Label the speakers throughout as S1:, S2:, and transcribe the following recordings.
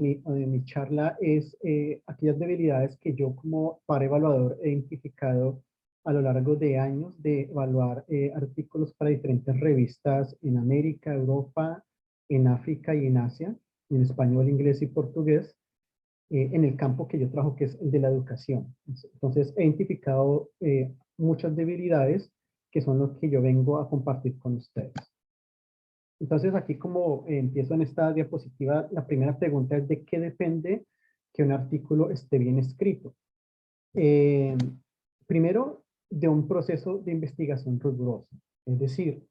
S1: mi charla es aquellas debilidades que yo como par evaluador he identificado a lo largo de años de evaluar artículos para diferentes revistas en América, Europa, en África y en Asia, en español, inglés y portugués, en el campo que yo trabajo, que es el de la educación. Entonces, he identificado muchas debilidades que son los que yo vengo a compartir con ustedes. Entonces, aquí como empiezo en esta diapositiva, la primera pregunta es ¿de qué depende que un artículo esté bien escrito? Primero, de un proceso de investigación riguroso. Es decir,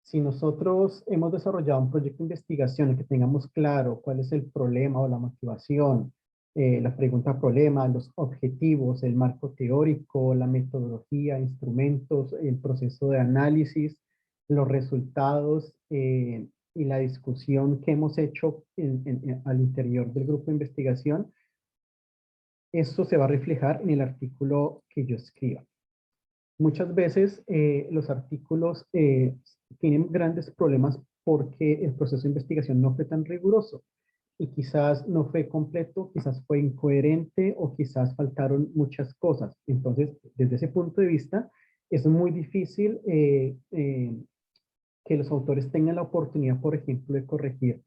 S1: si nosotros hemos desarrollado un proyecto de investigación en que tengamos claro cuál es el problema o la motivación, la pregunta problema, los objetivos, el marco teórico, la metodología, instrumentos, el proceso de análisis, los resultados y la discusión que hemos hecho al interior del grupo de investigación, esto se va a reflejar en el artículo que yo escriba. Muchas veces los artículos tienen grandes problemas porque el proceso de investigación no fue tan riguroso y quizás no fue completo, quizás fue incoherente o quizás faltaron muchas cosas. Entonces, desde ese punto de vista, es muy difícil que los autores tengan la oportunidad, por ejemplo, de corregir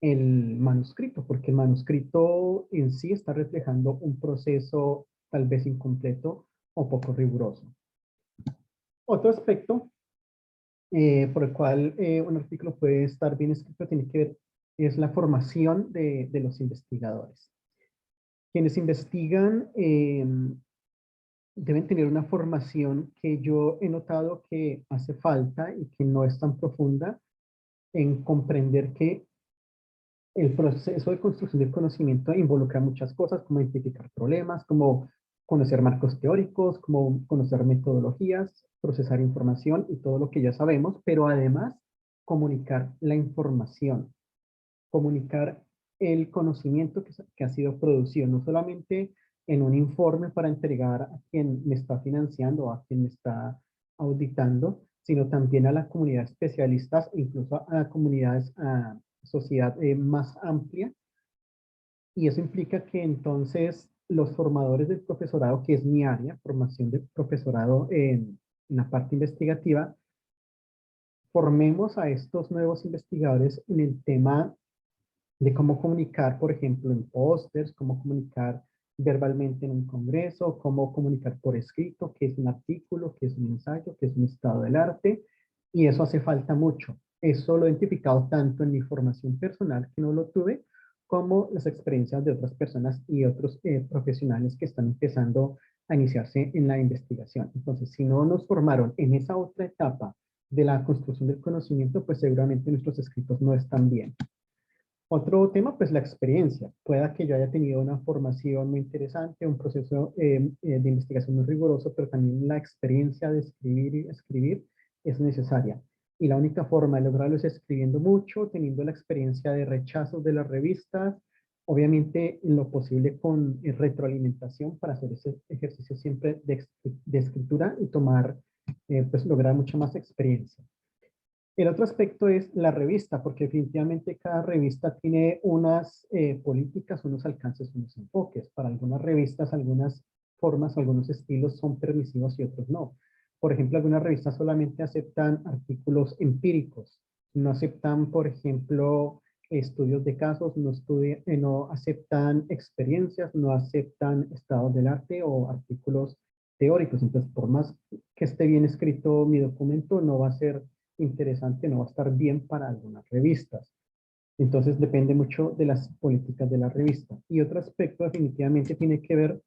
S1: el manuscrito, porque el manuscrito en sí está reflejando un proceso tal vez incompleto o poco riguroso. Otro aspecto por el cual un artículo puede estar bien escrito tiene que ver, es la formación de los investigadores. Quienes investigan deben tener una formación que yo he notado que hace falta y que no es tan profunda en comprender que el proceso de construcción del conocimiento involucra muchas cosas, como identificar problemas, como conocer marcos teóricos, como conocer metodologías, procesar información y todo lo que ya sabemos, pero además comunicar la información, comunicar el conocimiento que ha sido producido, no solamente en un informe para entregar a quien me está financiando o a quien me está auditando, sino también a la comunidad de especialistas, incluso a comunidades, a sociedad más amplia. Y eso implica que entonces los formadores del profesorado, que es mi área, formación de profesorado en la parte investigativa, formemos a estos nuevos investigadores en el tema de cómo comunicar, por ejemplo, en pósters, cómo comunicar verbalmente en un congreso, cómo comunicar por escrito, qué es un artículo, qué es un ensayo, qué es un estado del arte, y eso hace falta mucho. Eso lo he identificado tanto en mi formación personal, que no lo tuve, como las experiencias de otras personas y otros profesionales que están empezando a iniciarse en la investigación. Entonces, si no nos formaron en esa otra etapa de la construcción del conocimiento, pues seguramente nuestros escritos no están bien. Otro tema, pues la experiencia. Pueda que yo haya tenido una formación muy interesante, un proceso de investigación muy riguroso, pero también la experiencia de escribir y escribir es necesaria. Y la única forma de lograrlo es escribiendo mucho, teniendo la experiencia de rechazos de las revistas, obviamente en lo posible con retroalimentación para hacer ese ejercicio siempre de escritura y tomar, pues lograr mucha más experiencia. El otro aspecto es la revista, porque definitivamente cada revista tiene unas políticas, unos alcances, unos enfoques. Para algunas revistas, algunas formas, algunos estilos son permisivos y otros no. Por ejemplo, algunas revistas solamente aceptan artículos empíricos, no aceptan, por ejemplo, estudios de casos, no aceptan experiencias, no aceptan estados del arte o artículos teóricos. Entonces, por más que esté bien escrito mi documento, no va a ser interesante, no va a estar bien para algunas revistas. Entonces depende mucho de las políticas de la revista. Y otro aspecto definitivamente tiene que ver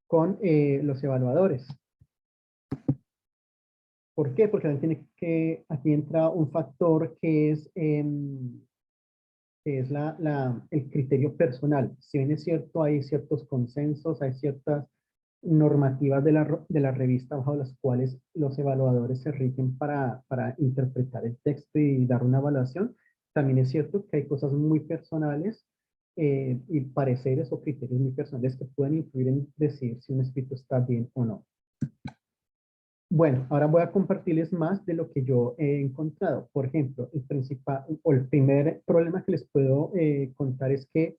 S1: con los evaluadores. ¿Por qué? Porque aquí entra un factor que es el criterio personal. Si bien es cierto, hay ciertos consensos, hay ciertas normativas de la revista bajo las cuales los evaluadores se rigen para interpretar el texto y dar una evaluación. También es cierto que hay cosas muy personales y pareceres o criterios muy personales que pueden influir en decir si un escrito está bien o no. Bueno, ahora voy a compartirles más de lo que yo he encontrado. Por ejemplo, el principal o el primer problema que les puedo contar es que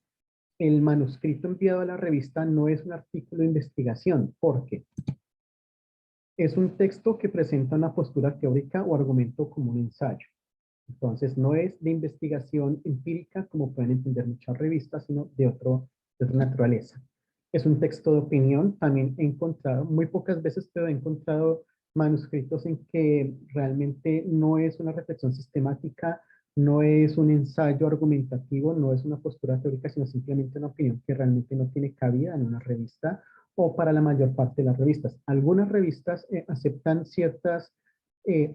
S1: el manuscrito enviado a la revista no es un artículo de investigación, porque es un texto que presenta una postura teórica o argumento como un ensayo. Entonces, no es de investigación empírica, como pueden entender muchas revistas, sino de otra naturaleza. Es un texto de opinión. También he encontrado, muy pocas veces, pero he encontrado manuscritos en que realmente no es una reflexión sistemática, no es un ensayo argumentativo, no es una postura teórica, sino simplemente una opinión que realmente no tiene cabida en una revista o para la mayor parte de las revistas. Algunas revistas aceptan ciertas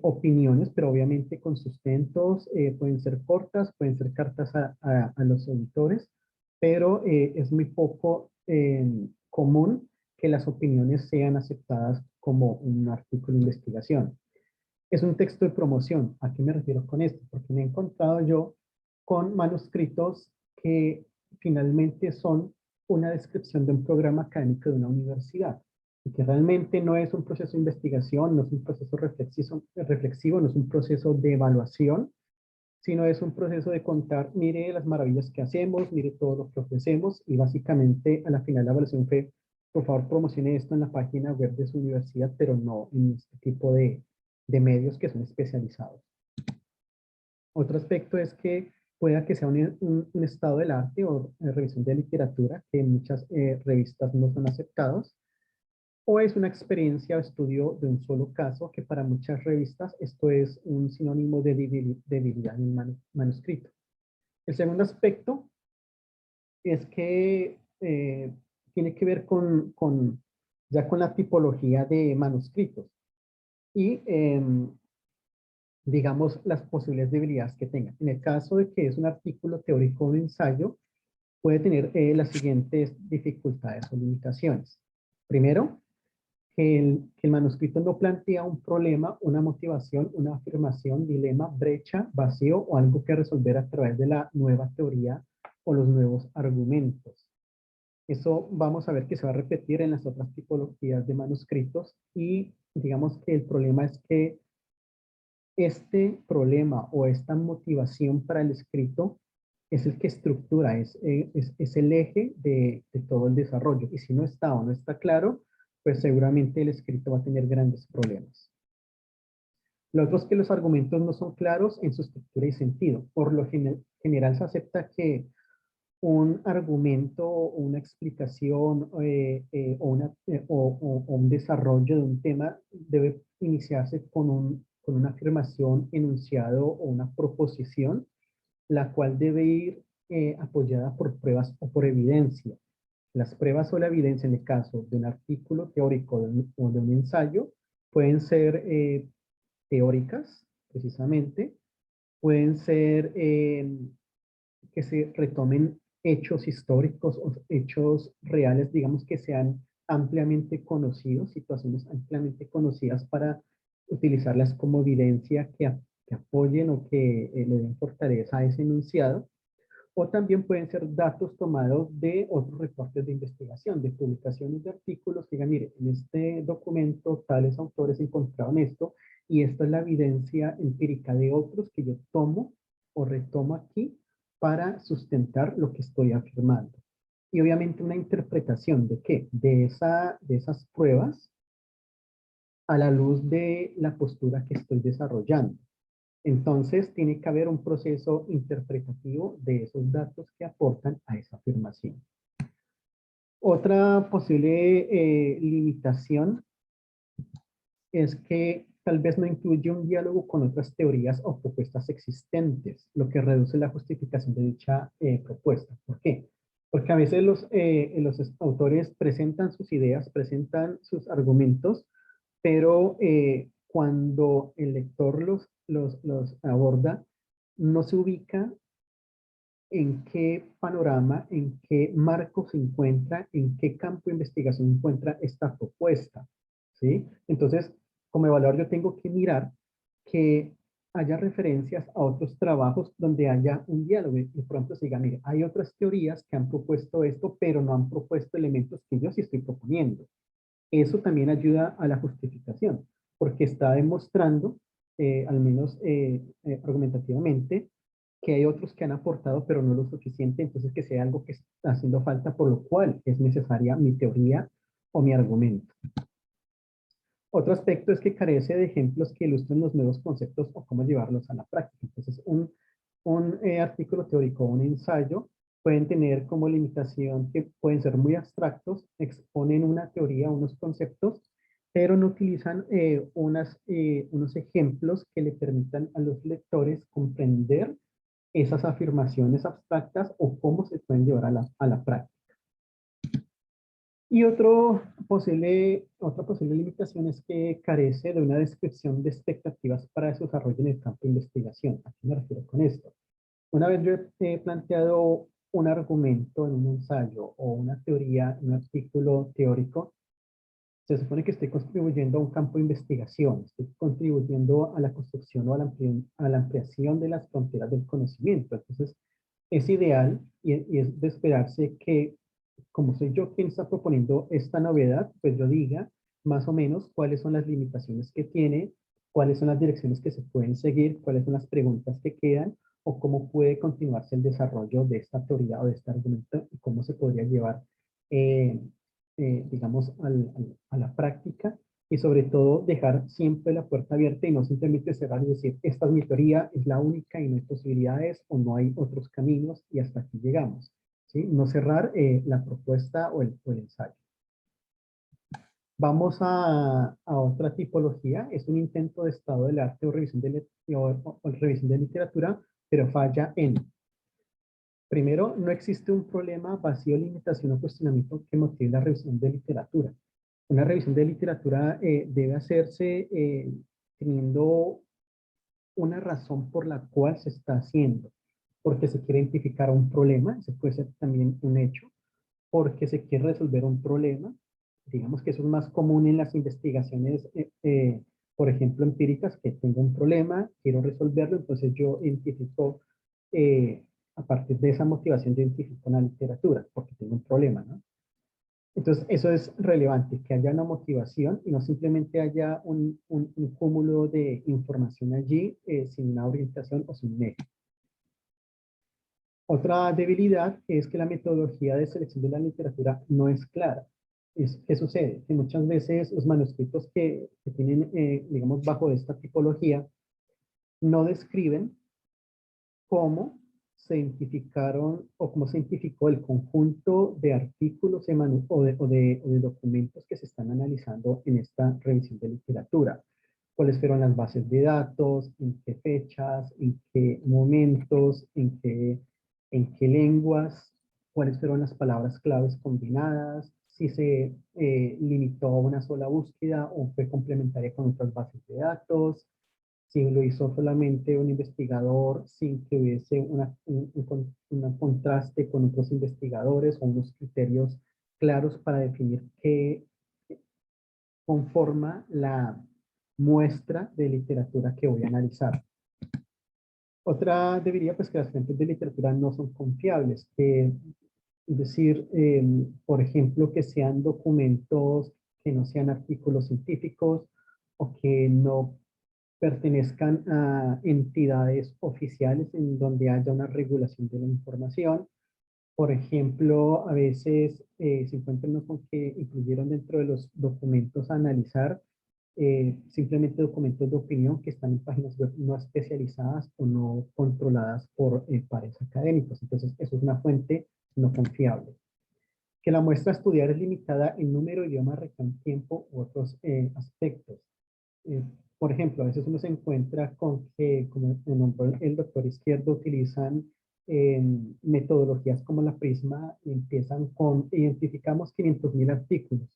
S1: opiniones, pero obviamente con sustentos, pueden ser cortas, pueden ser cartas a los editores, pero es muy poco común que las opiniones sean aceptadas como un artículo de investigación. Es un texto de promoción. ¿A qué me refiero con esto? Porque me he encontrado yo con manuscritos que finalmente son una descripción de un programa académico de una universidad y que realmente no es un proceso de investigación, no es un proceso reflexivo, no es un proceso de evaluación, sino es un proceso de contar, mire las maravillas que hacemos, mire todo lo que ofrecemos, y básicamente a la final la evaluación fue, por favor promocione esto en la página web de su universidad, pero no en este tipo de medios que son especializados. Otro aspecto es que pueda que sea un estado del arte o revisión de literatura, que en muchas revistas no son aceptados, o es una experiencia o estudio de un solo caso, que para muchas revistas esto es un sinónimo de debilidad en el manuscrito. El segundo aspecto es que tiene que ver ya con la tipología de manuscritos y, digamos, las posibles debilidades que tenga. En el caso de que es un artículo teórico o un ensayo, puede tener las siguientes dificultades o limitaciones. Primero, que el manuscrito no plantea un problema, una motivación, una afirmación, dilema, brecha, vacío o algo que resolver a través de la nueva teoría o los nuevos argumentos. Eso vamos a ver que se va a repetir en las otras tipologías de manuscritos, y digamos que el problema es que este problema o esta motivación para el escrito es el que estructura, es el eje de todo el desarrollo. Y si no está o no está claro, pues seguramente el escrito va a tener grandes problemas. Lo otro es que los argumentos no son claros en su estructura y sentido. Por lo general se acepta que un argumento, una explicación o un desarrollo de un tema debe iniciarse con una afirmación, enunciado o una proposición, la cual debe ir apoyada por pruebas o por evidencia. Las pruebas o la evidencia en el caso de un artículo teórico o de un ensayo pueden ser teóricas, precisamente, pueden ser que se retomen hechos históricos o hechos reales, digamos, que sean ampliamente conocidos, situaciones ampliamente conocidas para utilizarlas como evidencia que apoyen o que le den fortaleza a ese enunciado. O también pueden ser datos tomados de otros reportes de investigación, de publicaciones de artículos, que digan, mire, en este documento tales autores encontraron esto, y esta es la evidencia empírica de otros que yo tomo o retomo aquí para sustentar lo que estoy afirmando. Y obviamente una interpretación de qué, de esas pruebas a la luz de la postura que estoy desarrollando. Entonces, tiene que haber un proceso interpretativo de esos datos que aportan a esa afirmación. Otra posible limitación es que tal vez no incluye un diálogo con otras teorías o propuestas existentes, lo que reduce la justificación de dicha propuesta. ¿Por qué? Porque a veces los autores presentan sus ideas, presentan sus argumentos, pero cuando el lector los aborda, no se ubica en qué panorama, en qué marco se encuentra, en qué campo de investigación se encuentra esta propuesta, ¿sí? Entonces, como evaluador, yo tengo que mirar que haya referencias a otros trabajos donde haya un diálogo y por ejemplo se diga, mire, hay otras teorías que han propuesto esto, pero no han propuesto elementos que yo sí estoy proponiendo. Eso también ayuda a la justificación. porque está demostrando, al menos argumentativamente, que hay otros que han aportado, pero no lo suficiente, entonces que sea algo que está haciendo falta, por lo cual es necesaria mi teoría o mi argumento. Otro aspecto es que carece de ejemplos que ilustren los nuevos conceptos o cómo llevarlos a la práctica. Entonces, un artículo teórico o un ensayo pueden tener como limitación que pueden ser muy abstractos, exponen una teoría, unos conceptos, pero no utilizan unos ejemplos que le permitan a los lectores comprender esas afirmaciones abstractas o cómo se pueden llevar a la práctica. Y otra posible limitación es que carece de una descripción de expectativas para su desarrollo en el campo de investigación. ¿A qué me refiero con esto? Una vez yo he planteado un argumento en un ensayo o una teoría, un artículo teórico, se supone que estoy contribuyendo a un campo de investigación, estoy contribuyendo a la construcción o a la ampliación de las fronteras del conocimiento. Entonces, es ideal y es de esperarse que, como soy yo quien está proponiendo esta novedad, pues yo diga más o menos cuáles son las limitaciones que tiene, cuáles son las direcciones que se pueden seguir, cuáles son las preguntas que quedan, o cómo puede continuarse el desarrollo de esta teoría o de este argumento y cómo se podría llevar eh, digamos, a la práctica y sobre todo dejar siempre la puerta abierta y no simplemente cerrar y decir, esta es mi teoría, es la única y no hay posibilidades o no hay otros caminos y hasta aquí llegamos. ¿Sí? No cerrar la propuesta o el ensayo. Vamos a otra tipología, es un intento de estado del arte o revisión o revisión de literatura, pero falla en primero, no existe un problema, vacío, limitación o cuestionamiento que motive la revisión de literatura. Una revisión de literatura debe hacerse teniendo una razón por la cual se está haciendo. Porque se quiere identificar un problema, ese puede ser también un hecho. Porque se quiere resolver un problema. Digamos que eso es más común en las investigaciones, por ejemplo, empíricas, que tengo un problema, quiero resolverlo, entonces yo identifico eh, a partir de esa motivación yo identifico una literatura, porque tengo un problema, ¿no? Entonces, eso es relevante, que haya una motivación y no simplemente haya un cúmulo de información allí sin una orientación o sin un eje. Otra debilidad es que la metodología de selección de la literatura no es clara. ¿Qué sucede? Que muchas veces los manuscritos que tienen, digamos, bajo esta tipología, no describen cómo se identificaron o cómo se identificó el conjunto de artículos o de documentos que se están analizando en esta revisión de literatura. ¿Cuáles fueron las bases de datos? ¿En qué fechas? ¿En qué momentos? En qué lenguas? ¿Cuáles fueron las palabras claves combinadas? Si se limitó a una sola búsqueda o fue complementaria con otras bases de datos, si lo hizo solamente un investigador sin que hubiese un contraste con otros investigadores o unos criterios claros para definir qué conforma la muestra de literatura que voy a analizar. Otra debería, pues, que las fuentes de literatura no son confiables, es decir, por ejemplo, que sean documentos que no sean artículos científicos o que no pertenezcan a entidades oficiales en donde haya una regulación de la información. Por ejemplo, a veces se encuentran con que incluyeron dentro de los documentos a analizar simplemente documentos de opinión que están en páginas web no especializadas o no controladas por pares académicos. Entonces, eso es una fuente no confiable. Que la muestra a estudiar es limitada en número, idioma, región, tiempo u otros aspectos. Eh, por ejemplo, a veces uno se encuentra con que, como el doctor Izquierdo, utilizan metodologías como la Prisma y empiezan con, identificamos 500.000 artículos,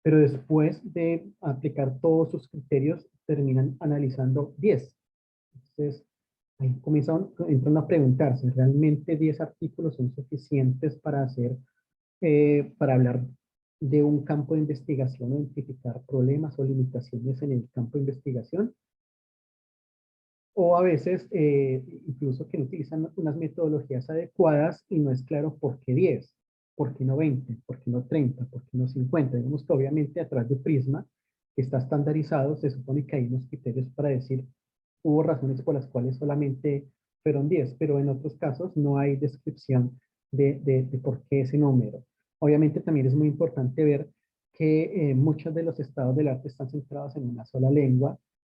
S1: pero después de aplicar todos sus criterios, terminan analizando 10. Entonces, ahí entran a preguntarse, ¿realmente 10 artículos son suficientes para hacer para hablar de un campo de investigación o identificar problemas o limitaciones en el campo de investigación? O a veces incluso que no utilizan unas metodologías adecuadas y no es claro por qué 10, por qué no 20, por qué no 30, por qué no 50. Digamos que obviamente a través de Prisma que está estandarizado, se supone que hay unos criterios para decir, hubo razones por las cuales solamente fueron 10, pero en otros casos no hay descripción de por qué ese número. Obviamente también es muy importante ver que muchos de los estados del arte están centrados en una sola lengua.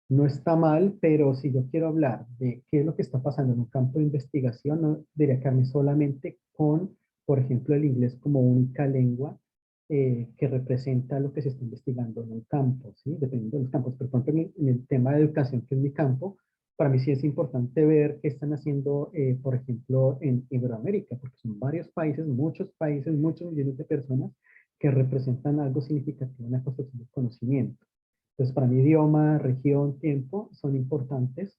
S1: No está mal, pero si yo quiero hablar de qué es lo que está pasando en un campo de investigación, no debería quedarme solamente con, por ejemplo, el inglés como única lengua que representa lo que se está investigando en un campo, ¿sí? Dependiendo de los campos. Pero, por ejemplo, en el tema de educación, que es mi campo, para mí sí es importante ver qué están haciendo, por ejemplo, en Iberoamérica, porque son varios países, muchos millones de personas que representan algo significativo en la construcción del conocimiento. Entonces, para mí, idioma, región, tiempo son importantes.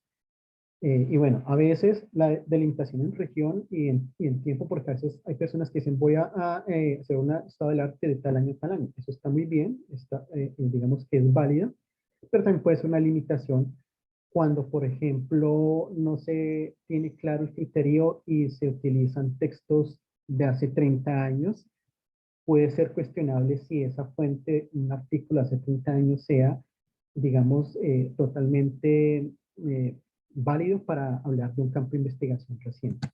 S1: Y bueno, a veces la delimitación en región y en tiempo, porque a veces hay personas que dicen voy a hacer un estado del arte de tal año a tal año. Eso está muy bien, está, digamos que es válido, pero también puede ser una limitación cuando, por ejemplo, no se tiene claro el criterio y se utilizan textos de hace 30 años. Puede ser cuestionable si esa fuente, un artículo hace 30 años, sea, digamos, totalmente válido para hablar de un campo de investigación reciente.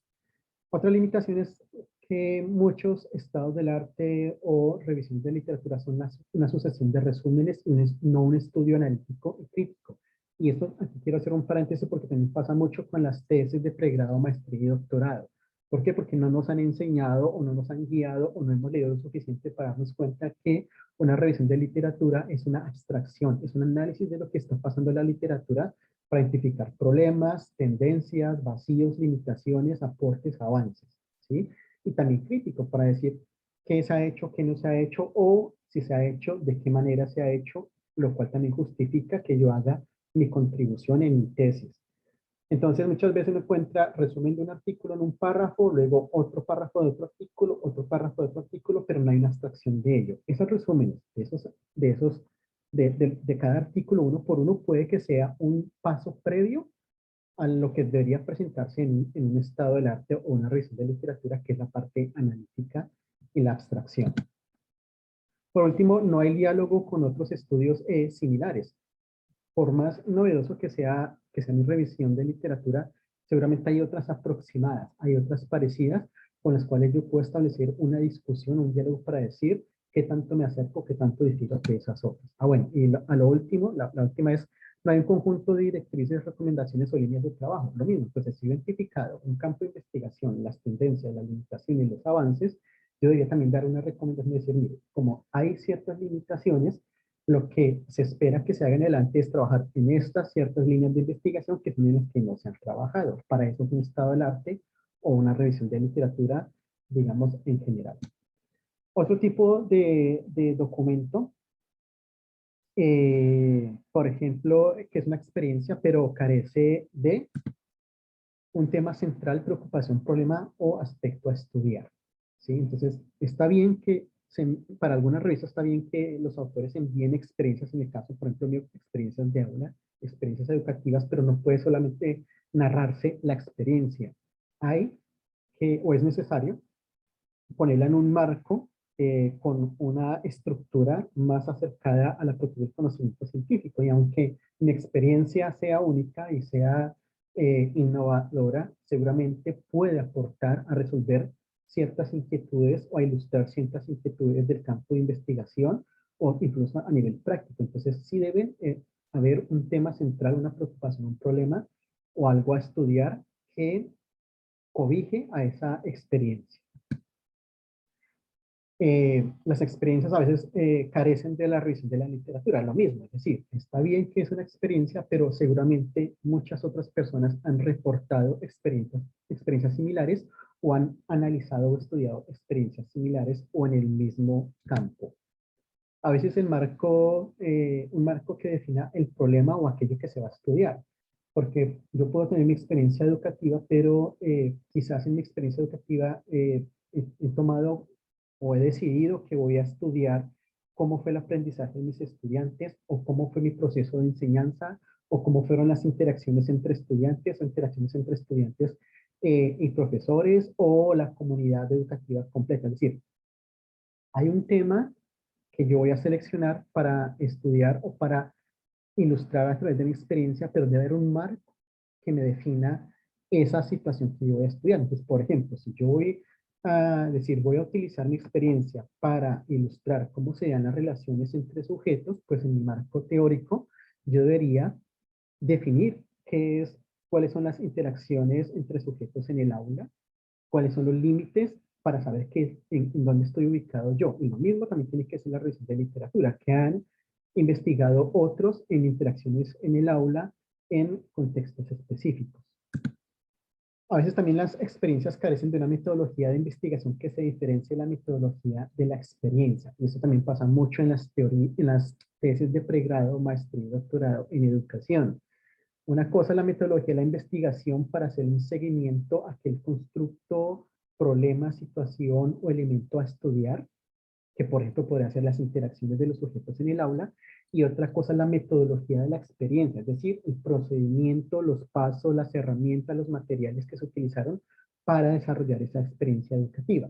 S1: Otra limitación es que muchos estados del arte o revisiones de literatura son una sucesión de resúmenes y no un estudio analítico y crítico. Y esto, aquí quiero hacer un paréntesis porque también pasa mucho con las tesis de pregrado, maestría y doctorado. ¿Por qué? Porque no nos han enseñado o no nos han guiado o no hemos leído lo suficiente para darnos cuenta que una revisión de literatura es una abstracción, es un análisis de lo que está pasando en la literatura para identificar problemas, tendencias, vacíos, limitaciones, aportes, avances, ¿sí? Y también crítico para decir qué se ha hecho, qué no se ha hecho, o si se ha hecho, de qué manera se ha hecho, lo cual también justifica que yo haga mi contribución en mi tesis. Entonces, muchas veces me encuentra resumen de un artículo en un párrafo, luego otro párrafo de otro artículo, otro párrafo de otro artículo, pero no hay una abstracción de ello. Esos resúmenes, de cada artículo uno por uno puede que sea un paso previo a lo que debería presentarse en un estado del arte o una revisión de literatura, que es la parte analítica y la abstracción. Por último, no hay diálogo con otros estudios similares. Por más novedoso que sea mi revisión de literatura, seguramente hay otras aproximadas, hay otras parecidas con las cuales yo puedo establecer una discusión, un diálogo para decir qué tanto me acerco, qué tanto difiero de esas otras. Ah, bueno, y a lo último, la última es, no hay un conjunto de directrices, recomendaciones o líneas de trabajo. Lo mismo, entonces, si he identificado un campo de investigación, las tendencias, las limitaciones y los avances, yo debería también dar una recomendación y decir, mire, como hay ciertas limitaciones, lo que se espera que se haga en adelante es trabajar en estas ciertas líneas de investigación que son las que no se han trabajado. Para eso es un estado del arte o una revisión de literatura, digamos, en general. Otro tipo de documento, por ejemplo, que es una experiencia, pero carece de un tema central, preocupación, problema o aspecto a estudiar. ¿Sí? Entonces, está bien que, para algunas revistas está bien que los autores envíen experiencias, en el caso, por ejemplo, mío, experiencias de aula, experiencias educativas, pero no puede solamente narrarse la experiencia. Hay que, o es necesario, ponerla en un marco con una estructura más acercada a la propia del conocimiento científico. Y aunque mi experiencia sea única y sea innovadora, seguramente puede aportar a resolver ciertas inquietudes o a ilustrar ciertas inquietudes del campo de investigación o incluso a nivel práctico. Entonces, sí deben haber un tema central, una preocupación, un problema o algo a estudiar que cobije a esa experiencia. Las experiencias a veces carecen de la revisión de la literatura, lo mismo, es decir, está bien que es una experiencia, pero seguramente muchas otras personas han reportado experiencias similares o han analizado o estudiado experiencias similares o en el mismo campo. A veces un marco que defina el problema o aquello que se va a estudiar, porque yo puedo tener mi experiencia educativa, pero quizás en mi experiencia educativa he tomado o he decidido que voy a estudiar cómo fue el aprendizaje de mis estudiantes o cómo fue mi proceso de enseñanza o cómo fueron las interacciones entre estudiantes o interacciones entre estudiantes y profesores o la comunidad educativa completa. Es decir, hay un tema que yo voy a seleccionar para estudiar o para ilustrar a través de mi experiencia, pero debe haber un marco que me defina esa situación que yo voy a estudiar. Entonces, por ejemplo, si yo voy a decir, voy a utilizar mi experiencia para ilustrar cómo se dan las relaciones entre sujetos, pues en mi marco teórico yo debería definir cuáles son las interacciones entre sujetos en el aula, cuáles son los límites para saber en dónde estoy ubicado yo. Y lo mismo también tiene que ser la revisión de literatura, que han investigado otros en interacciones en el aula en contextos específicos. A veces también las experiencias carecen de una metodología de investigación que se diferencie de la metodología de la experiencia. Y eso también pasa mucho en en las tesis de pregrado, maestría y doctorado en educación. Una cosa es la metodología de la investigación para hacer un seguimiento a aquel constructo, problema, situación o elemento a estudiar, que por ejemplo podría ser las interacciones de los sujetos en el aula, y otra cosa es la metodología de la experiencia, es decir, el procedimiento, los pasos, las herramientas, los materiales que se utilizaron para desarrollar esa experiencia educativa.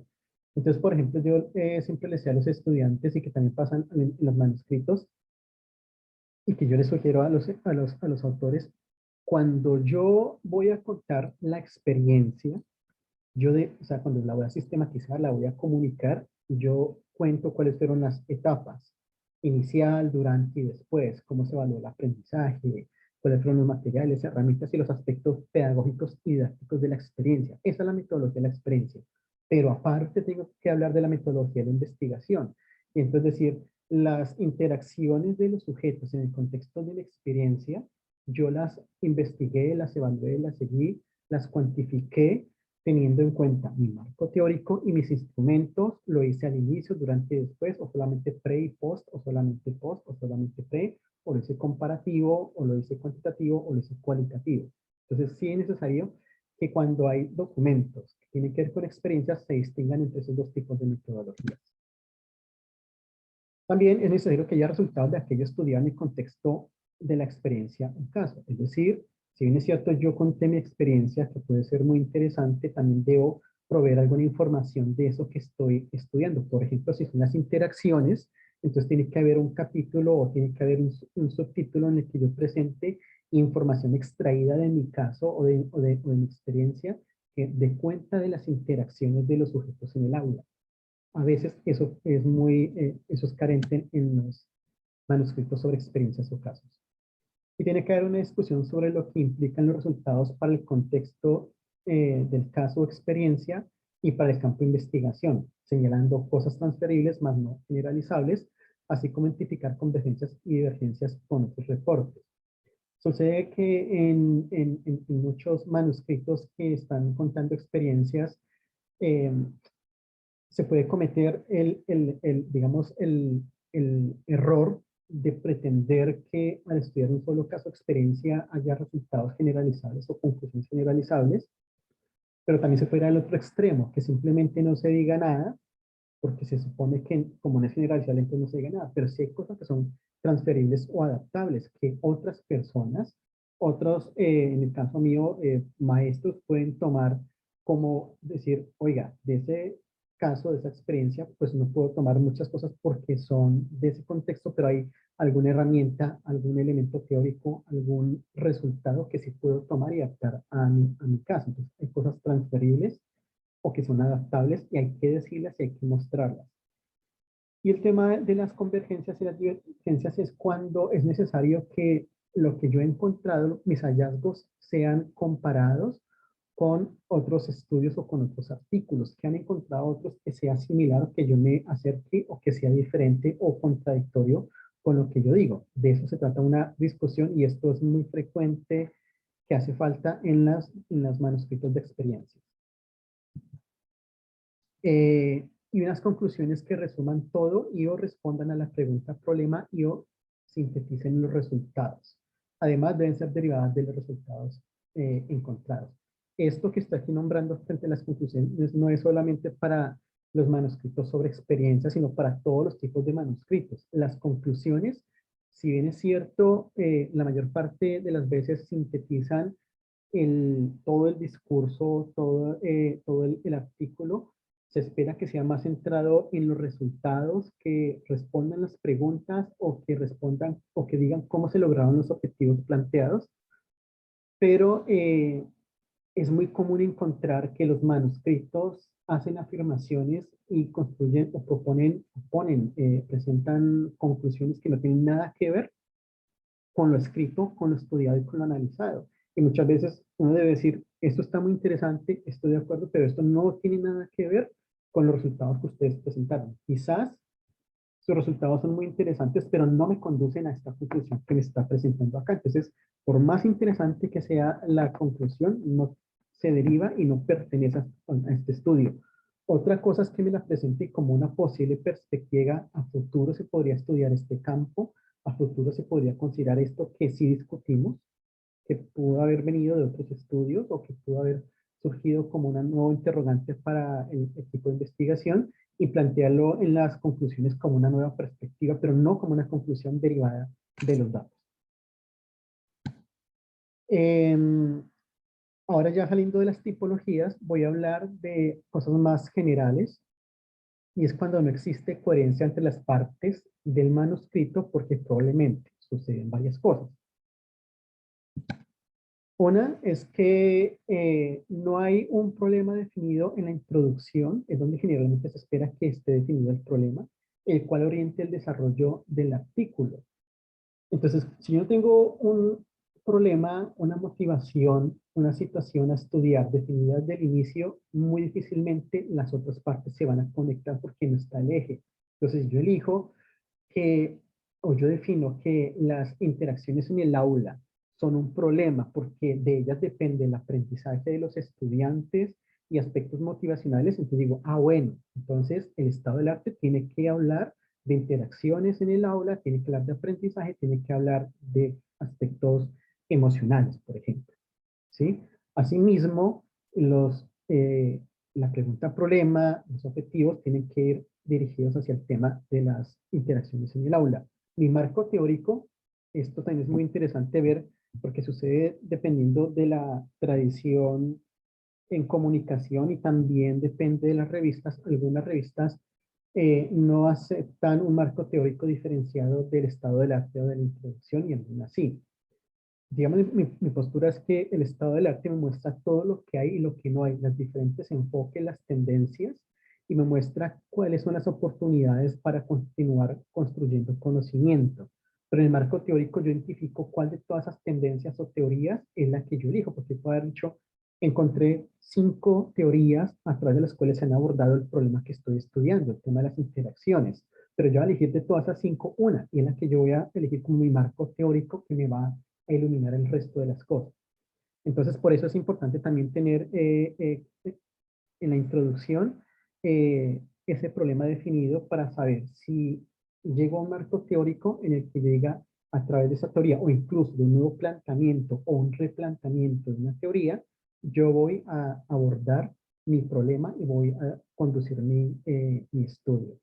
S1: Entonces, por ejemplo, yo siempre les decía a los estudiantes y que también pasan en los manuscritos, y que yo les sugiero a los autores, cuando yo voy a contar la experiencia, o sea, cuando la voy a sistematizar, la voy a comunicar, yo cuento cuáles fueron las etapas, inicial, durante y después, cómo se evaluó el aprendizaje, cuáles fueron los materiales, herramientas y los aspectos pedagógicos y didácticos de la experiencia. Esa es la metodología de la experiencia. Pero aparte tengo que hablar de la metodología de la investigación. Y entonces decir, las interacciones de los sujetos en el contexto de la experiencia, yo las investigué, las evalué, las seguí, las cuantifiqué, teniendo en cuenta mi marco teórico y mis instrumentos, lo hice al inicio, durante y después, o solamente pre y post, o solamente post, o solamente pre, o lo hice comparativo, o lo hice cuantitativo, o lo hice cualitativo. Entonces sí es necesario que cuando hay documentos que tienen que ver con experiencias, se distingan entre esos dos tipos de metodologías. También es necesario que haya resultados de aquello estudiado en el contexto de la experiencia en caso. Es decir, si bien es cierto, yo conté mi experiencia, que puede ser muy interesante, también debo proveer alguna información de eso que estoy estudiando. Por ejemplo, si son las interacciones, entonces tiene que haber un capítulo o tiene que haber un subtítulo en el que yo presente información extraída de mi caso o de mi experiencia que dé cuenta de las interacciones de los sujetos en el aula. A veces eso es carente en los manuscritos sobre experiencias o casos. Y tiene que haber una discusión sobre lo que implican los resultados para el contexto del caso o experiencia y para el campo de investigación, señalando cosas transferibles más no generalizables, así como identificar convergencias y divergencias con otros reportes. Sucede que en muchos manuscritos que están contando experiencias, eh, se puede cometer digamos, el error de pretender que al estudiar un solo caso de experiencia haya resultados generalizables o conclusiones generalizables, pero también se puede ir al otro extremo, que simplemente no se diga nada, porque se supone que como no es generalizable, entonces no se diga nada, pero sí hay cosas que son transferibles o adaptables, que otras personas, otros, en el caso mío, maestros pueden tomar como decir, oiga, de ese caso, de esa experiencia, pues no puedo tomar muchas cosas porque son de ese contexto, pero hay alguna herramienta, algún elemento teórico, algún resultado que sí puedo tomar y adaptar a mi caso. Entonces, hay cosas transferibles o que son adaptables y hay que decirlas y hay que mostrarlas. Y el tema de las convergencias y las divergencias es cuando es necesario que lo que yo he encontrado, mis hallazgos, sean comparados con otros estudios o con otros artículos, que han encontrado otros que sea similar, que yo me acerque o que sea diferente o contradictorio con lo que yo digo. De eso se trata una discusión y esto es muy frecuente que hace falta en las manuscritos de experiencia. Y unas conclusiones que resuman todo y o respondan a la pregunta problema y o sinteticen los resultados. Además, deben ser derivadas de los resultados encontrados. Esto que estoy aquí nombrando frente a las conclusiones no es solamente para los manuscritos sobre experiencia, sino para todos los tipos de manuscritos. Las conclusiones, si bien es cierto, la mayor parte de las veces sintetizan todo el discurso, todo el artículo, se espera que sea más centrado en los resultados, que respondan las preguntas o que respondan o que digan cómo se lograron los objetivos planteados, pero es muy común encontrar que los manuscritos hacen afirmaciones y construyen o presentan conclusiones que no tienen nada que ver con lo escrito, con lo estudiado y con lo analizado. Y muchas veces uno debe decir, esto está muy interesante, estoy de acuerdo, pero esto no tiene nada que ver con los resultados que ustedes presentaron. Quizás sus resultados son muy interesantes, pero no me conducen a esta conclusión que me está presentando acá. Entonces, por más interesante que sea la conclusión, no se deriva y no pertenece a este estudio. Otra cosa es que me la presente como una posible perspectiva. A futuro se podría estudiar este campo, a futuro se podría considerar esto que sí discutimos, que pudo haber venido de otros estudios o que pudo haber surgido como una nueva interrogante para el equipo de investigación y plantearlo en las conclusiones como una nueva perspectiva, pero no como una conclusión derivada de los datos. Ahora ya saliendo de las tipologías, voy a hablar de cosas más generales, y es cuando no existe coherencia entre las partes del manuscrito porque probablemente suceden varias cosas. Una es que no hay un problema definido en la introducción, es donde generalmente se espera que esté definido el problema, el cual oriente el desarrollo del artículo. Entonces, si yo tengo un problema, una motivación, una situación a estudiar definida desde el inicio, muy difícilmente las otras partes se van a conectar porque no está el eje. Entonces, yo elijo que, o yo defino que las interacciones en el aula son un problema porque de ellas depende el aprendizaje de los estudiantes y aspectos motivacionales. Entonces digo, bueno, entonces el estado del arte tiene que hablar de interacciones en el aula, tiene que hablar de aprendizaje, tiene que hablar de aspectos emocionales, por ejemplo. ¿Sí? Asimismo, la pregunta problema, los objetivos tienen que ir dirigidos hacia el tema de las interacciones en el aula. Mi marco teórico, esto también es muy interesante ver porque sucede dependiendo de la tradición en comunicación y también depende de las revistas. Algunas revistas no aceptan un marco teórico diferenciado del estado del arte o de la introducción y algunas sí. Digamos, mi postura es que el estado del arte me muestra todo lo que hay y lo que no hay, los diferentes enfoques, las tendencias, y me muestra cuáles son las oportunidades para continuar construyendo conocimiento. Pero en el marco teórico yo identifico cuál de todas esas tendencias o teorías es la que yo elijo, porque puedo haber dicho, encontré 5 teorías a través de las cuales se han abordado el problema que estoy estudiando, el tema de las interacciones, pero yo voy a elegir de todas esas 5 una, y es la que yo voy a elegir como mi marco teórico que me va a iluminar el resto de las cosas. Entonces, por eso es importante también tener en la introducción ese problema definido para saber si llego a un marco teórico en el que llega a través de esa teoría o incluso de un nuevo planteamiento o un replanteamiento de una teoría, yo voy a abordar mi problema y voy a conducir mi estudio.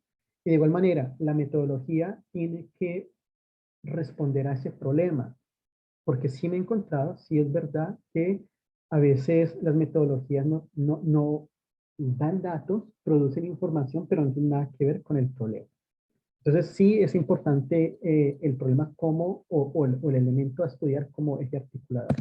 S1: Y de igual manera, la metodología tiene que responder a ese problema. Porque sí me he encontrado, sí es verdad que a veces las metodologías no dan datos, producen información, pero no tienen nada que ver con el problema. Entonces sí es importante el problema como, o el elemento a estudiar como eje articulador.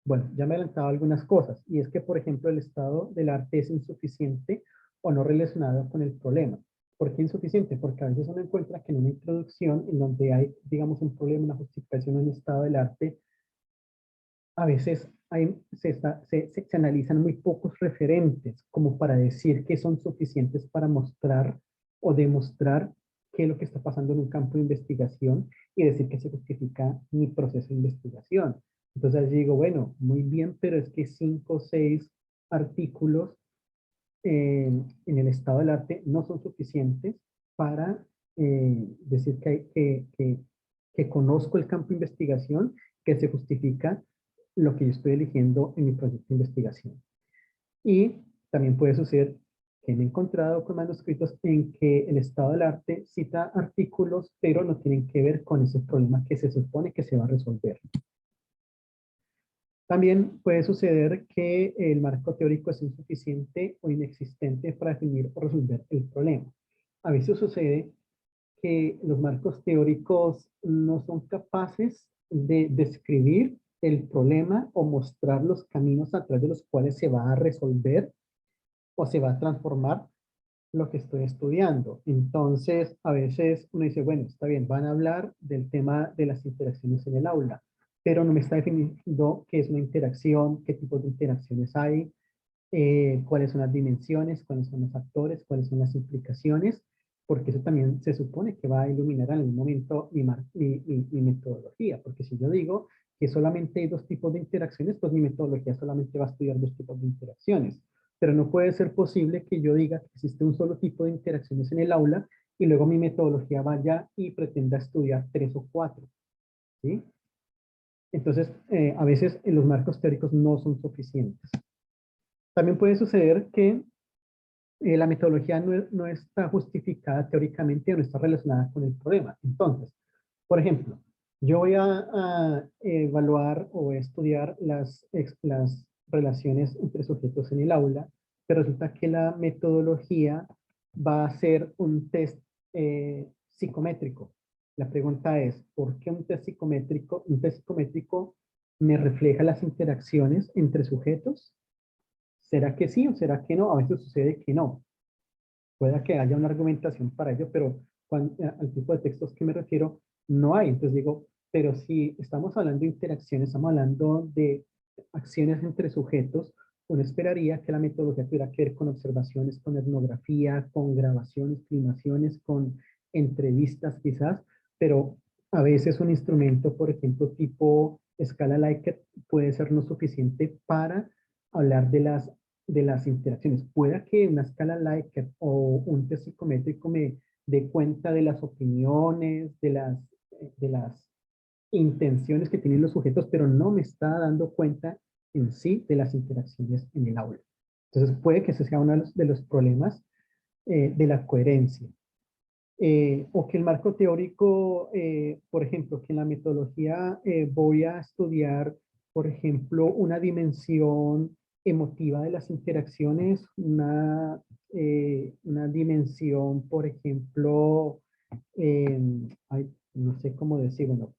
S1: Bueno, ya me he adelantado algunas cosas, y es que, por ejemplo, el estado del arte es insuficiente o no relacionado con el problema. ¿Por qué insuficiente? Porque a veces uno encuentra que en una introducción, en donde hay, digamos, un problema, una justificación en estado del arte, a veces se analizan muy pocos referentes como para decir que son suficientes para mostrar o demostrar qué es lo que está pasando en un campo de investigación y decir que se justifica mi proceso de investigación. Entonces digo, bueno, muy bien, pero es que 5 o 6 artículos en el estado del arte no son suficientes para decir que conozco el campo de investigación, que se justifica lo que yo estoy eligiendo en mi proyecto de investigación. Y también puede suceder que me he encontrado con manuscritos en que el estado del arte cita artículos, pero no tienen que ver con ese problema que se supone que se va a resolver. También puede suceder que el marco teórico es insuficiente o inexistente para definir o resolver el problema. A veces sucede que los marcos teóricos no son capaces de describir el problema o mostrar los caminos a través de los cuales se va a resolver o se va a transformar lo que estoy estudiando. Entonces, a veces uno dice, bueno, está bien, van a hablar del tema de las interacciones en el aula, pero no me está definiendo qué es una interacción, qué tipo de interacciones hay, cuáles son las dimensiones, cuáles son los factores, cuáles son las implicaciones, porque eso también se supone que va a iluminar en algún momento mi metodología, porque si yo digo que solamente hay dos tipos de interacciones, pues mi metodología solamente va a estudiar dos tipos de interacciones. Pero no puede ser posible que yo diga que existe un solo tipo de interacciones en el aula y luego mi metodología vaya y pretenda estudiar tres o cuatro, ¿sí? Entonces, a veces los marcos teóricos no son suficientes. También puede suceder que la metodología no está justificada teóricamente o no está relacionada con el problema. Entonces, por ejemplo, yo voy a evaluar o voy a estudiar las relaciones entre sujetos en el aula, pero resulta que la metodología va a ser un test psicométrico. La pregunta es, ¿por qué un test psicométrico me refleja las interacciones entre sujetos? ¿Será que sí o será que no? A veces sucede que no. Pueda que haya una argumentación para ello, pero al tipo de textos que me refiero, no hay. Entonces digo, pero si estamos hablando de interacciones, estamos hablando de acciones entre sujetos, uno esperaría que la metodología tuviera que ver con observaciones, con etnografía, con grabaciones, filmaciones, con entrevistas quizás, pero a veces un instrumento, por ejemplo, tipo escala Likert, puede ser no suficiente para hablar de las interacciones. Pueda que una escala Likert o un test psicométrico me dé cuenta de las opiniones, de las intenciones que tienen los sujetos, pero no me está dando cuenta en sí de las interacciones en el aula. Entonces puede que ese sea uno de los problemas de la coherencia. O que el marco teórico, por ejemplo, que en la metodología voy a estudiar, por ejemplo, una dimensión emotiva de las interacciones, una dimensión, por ejemplo, no sé cómo decir, bueno,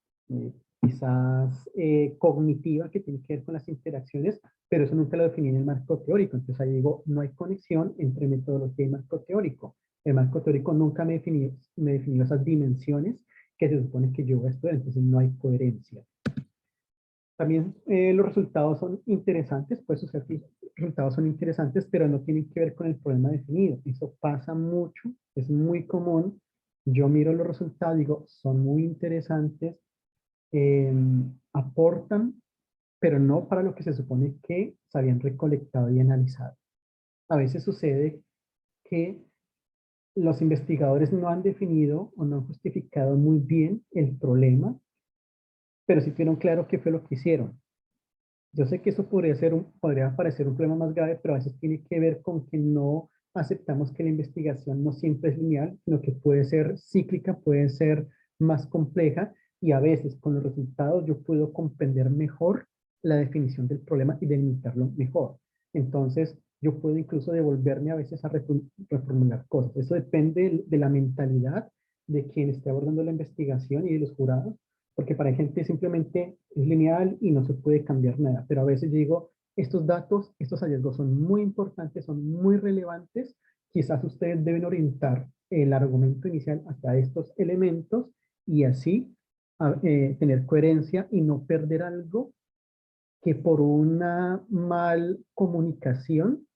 S1: quizás cognitiva que tiene que ver con las interacciones, pero eso nunca lo definí en el marco teórico. Entonces ahí digo, no hay conexión entre metodología y marco teórico. El marco teórico nunca me definió esas dimensiones que se supone que yo voy a estudiar, entonces no hay coherencia. También los resultados son interesantes, pues sus resultados son interesantes, pero no tienen que ver con el problema definido. Eso pasa mucho, es muy común. Yo miro los resultados, digo, son muy interesantes, aportan, pero no para lo que se supone que se habían recolectado y analizado. A veces sucede que los investigadores no han definido o no han justificado muy bien el problema, pero sí tuvieron claro qué fue lo que hicieron. Yo sé que eso podría parecer un problema más grave, pero a veces tiene que ver con que no aceptamos que la investigación no siempre es lineal, sino que puede ser cíclica, puede ser más compleja, y a veces con los resultados yo puedo comprender mejor la definición del problema y delimitarlo mejor. Entonces, yo puedo incluso devolverme a veces a reformular cosas. Eso depende de la mentalidad de quien esté abordando la investigación y de los jurados, porque para gente simplemente es lineal y no se puede cambiar nada. Pero a veces yo digo, estos datos, estos hallazgos son muy importantes, son muy relevantes. Quizás ustedes deben orientar el argumento inicial hasta estos elementos y así tener coherencia y no perder algo que por una mal comunicación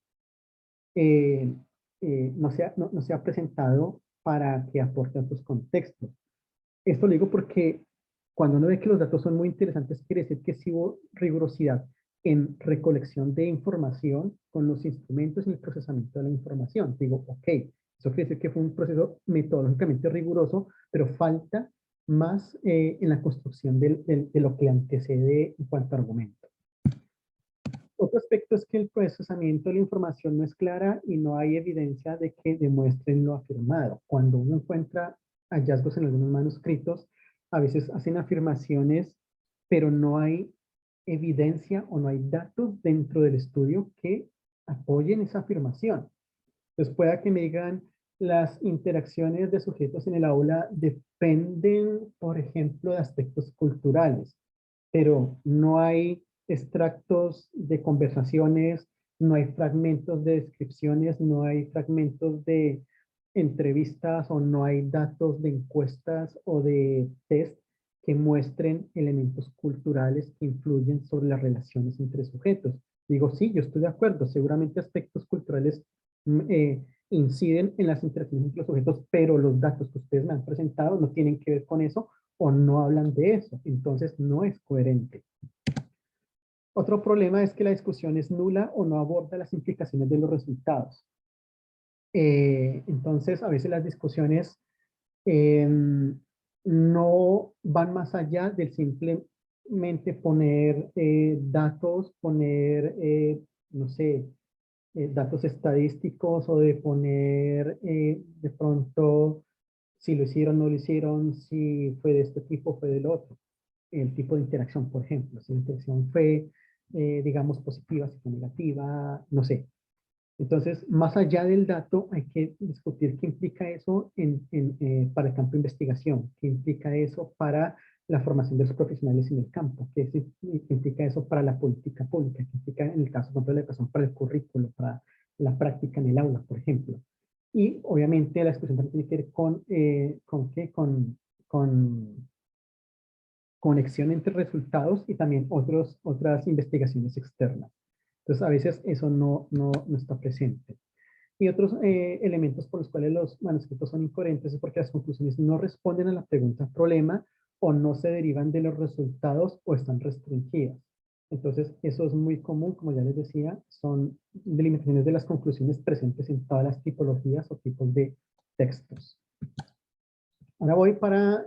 S1: eh, no se ha presentado para que aporte otros contextos. Esto lo digo porque cuando uno ve que los datos son muy interesantes, quiere decir que sí hubo rigurosidad en recolección de información con los instrumentos y el procesamiento de la información. Digo, ok, eso quiere decir que fue un proceso metodológicamente riguroso, pero falta más en la construcción de lo que antecede en cuanto a argumento. Otro aspecto es que el procesamiento de la información no es clara y no hay evidencia de que demuestren lo afirmado. Cuando uno encuentra hallazgos en algunos manuscritos, a veces hacen afirmaciones, pero no hay evidencia o no hay datos dentro del estudio que apoyen esa afirmación. Entonces pueda que me digan las interacciones de sujetos en el aula dependen, por ejemplo, de aspectos culturales, pero no hay extractos de conversaciones, no hay fragmentos de descripciones, no hay fragmentos de entrevistas o no hay datos de encuestas o de test que muestren elementos culturales que influyen sobre las relaciones entre sujetos. Digo, sí, yo estoy de acuerdo, seguramente aspectos culturales inciden en las interacciones entre los sujetos, pero los datos que ustedes me han presentado no tienen que ver con eso o no hablan de eso, entonces no es coherente. Otro problema es que la discusión es nula o no aborda las implicaciones de los resultados. Entonces, a veces las discusiones eh, no van más allá del simplemente poner datos, poner, no sé, datos estadísticos o de poner de pronto si lo hicieron, no lo hicieron, si fue de este tipo, fue del otro. El tipo de interacción, por ejemplo, si la interacción fue, digamos, positiva, si fue negativa, no sé. Entonces, más allá del dato, hay que discutir qué implica eso para el campo de investigación, qué implica eso para la formación de los profesionales en el campo, qué implica eso para la política pública, qué implica en el caso de la educación para el currículo, para la práctica en el aula, por ejemplo. Y obviamente la discusión también tiene que ver con conexión entre resultados y también otras investigaciones externas. Entonces, a veces eso no está presente. Y otros elementos por los cuales los manuscritos son incoherentes es porque las conclusiones no responden a la pregunta problema o no se derivan de los resultados o están restringidas. Entonces, eso es muy común, como ya les decía, son delimitaciones de las conclusiones presentes en todas las tipologías o tipos de textos. Ahora voy para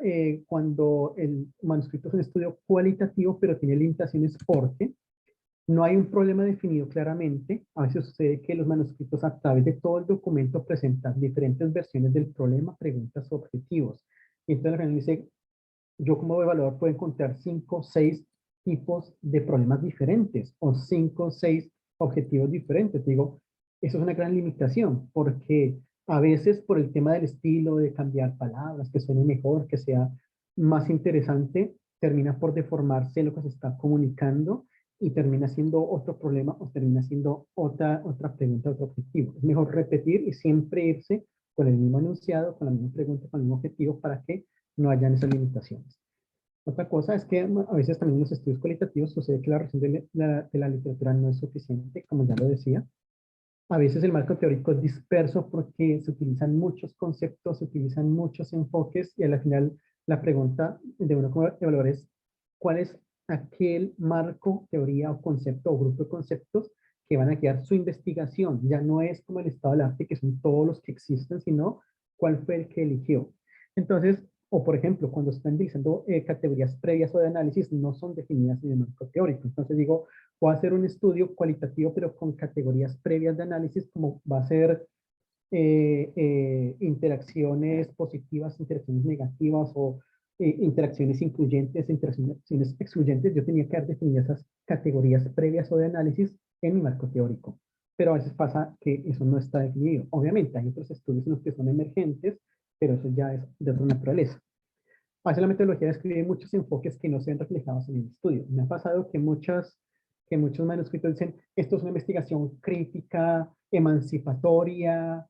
S1: cuando el manuscrito es un estudio cualitativo, pero tiene limitaciones porque no hay un problema definido claramente. A veces sucede que los manuscritos a través de todo el documento presentan diferentes versiones del problema, preguntas o objetivos. Y entonces el dice, yo como evaluador puedo encontrar 5 o 6 tipos de problemas diferentes o 5 o 6 objetivos diferentes. Digo, eso es una gran limitación porque a veces por el tema del estilo, de cambiar palabras, que suene mejor, que sea más interesante, termina por deformarse lo que se está comunicando y termina siendo otro problema o termina siendo otra pregunta, otro objetivo. Es mejor repetir y siempre irse con el mismo enunciado, con la misma pregunta, con el mismo objetivo para que no hayan esas limitaciones. Otra cosa es que a veces también en los estudios cualitativos sucede que la revisión de la literatura no es suficiente, como ya lo decía. A veces el marco teórico es disperso porque se utilizan muchos conceptos, se utilizan muchos enfoques y al final la pregunta de uno como evaluador es ¿cuál es aquel marco, teoría o concepto o grupo de conceptos que van a guiar su investigación? Ya no es como el estado del arte, que son todos los que existen, sino cuál fue el que eligió. Entonces, o por ejemplo, cuando están utilizando categorías previas o de análisis, no son definidas en el marco teórico. Entonces digo, puedo hacer un estudio cualitativo, pero con categorías previas de análisis, como va a ser interacciones positivas, interacciones negativas o interacciones incluyentes, interacciones excluyentes. Yo tenía que haber definido esas categorías previas o de análisis en mi marco teórico. Pero a veces pasa que eso no está definido. Obviamente hay otros estudios en los que son emergentes, pero eso ya es de otra naturaleza. A veces la metodología describe muchos enfoques que no se ven reflejados en el estudio. Me ha pasado que muchos manuscritos dicen, esto es una investigación crítica, emancipatoria,